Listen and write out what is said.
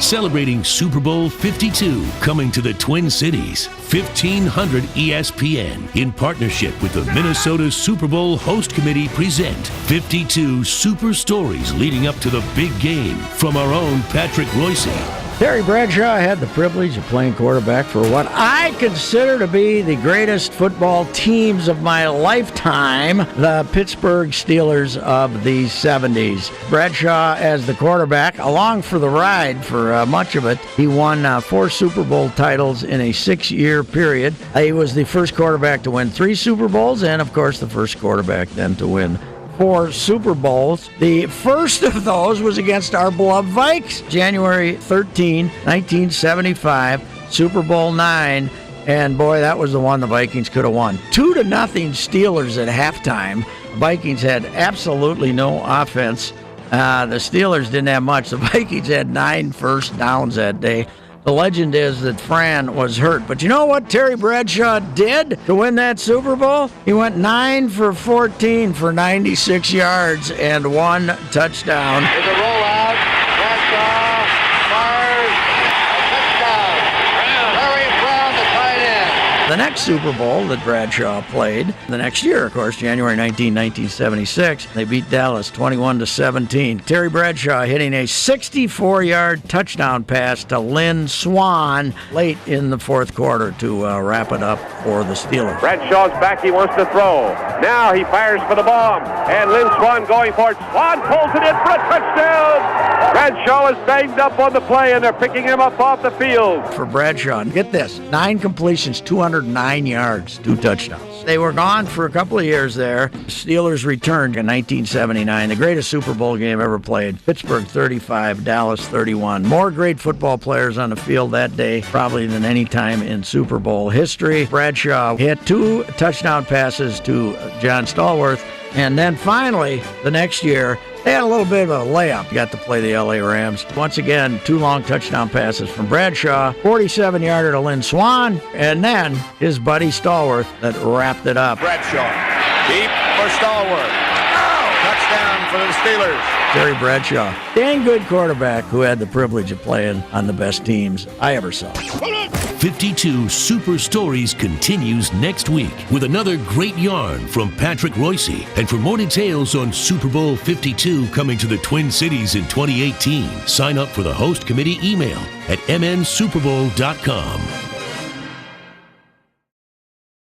Celebrating Super Bowl 52, coming to the Twin Cities. 1500 ESPN, in partnership with the Minnesota Super Bowl Host Committee, present 52 super stories leading up to the big game from our own Patrick Reusse. Terry Bradshaw had the privilege of playing quarterback for what I consider to be the greatest football teams of my lifetime, the Pittsburgh Steelers of the 70s. Bradshaw as the quarterback, along for the ride for much of it. He won 4 Super Bowl titles in a 6-year period. He was the first quarterback to win 3 Super Bowls, and of course the first quarterback then to win 4 Super Bowls. The first of those was against our beloved Vikes, January 13, 1975, Super Bowl 9, and boy, that was the one the Vikings could have won. 2-0 Steelers at halftime. Vikings had absolutely no offense. The Steelers didn't have much. The Vikings had 9 first downs that day. The legend is that Fran was hurt. But you know what Terry Bradshaw did to win that Super Bowl? He went 9 for 14 for 96 yards and 1 touchdown. There's a rollout. Bradshaw fires. A touchdown. Larry Brown, the tight end. The next Super Bowl that Bradshaw played, the next year, of course, January 1976, they beat Dallas 21-17. Terry Bradshaw hitting a 64-yard touchdown pass to Lynn Swann late in the fourth quarter to wrap it up for the Steelers. Bradshaw's back. He wants to throw. Now he fires for the bomb. And Lynn Swann going for it. Swann pulls it in for a touchdown. Bradshaw is banged up on the play, and they're picking him up off the field. For Bradshaw, get this, 9 completions, 209 yards, 2 touchdowns. They were gone for a couple of years there. Steelers returned in 1979, the greatest Super Bowl game ever played. Pittsburgh 35, Dallas 31. More great football players on the field that day probably than any time in Super Bowl history. Bradshaw hit 2 touchdown passes to John Stallworth. And then finally, the next year, they had a little bit of a layup. Got to play the LA Rams. Once again, 2 long touchdown passes from Bradshaw, 47-yarder to Lynn Swann, and then his buddy Stallworth that wrapped it up. Bradshaw deep for Stallworth. Touchdown for the Steelers. Terry Bradshaw, dang good quarterback who had the privilege of playing on the best teams I ever saw. 52 Super Stories continues next week with another great yarn from Patrick Reusse. And for more details on Super Bowl 52 coming to the Twin Cities in 2018, sign up for the Host Committee email at mnsuperbowl.com.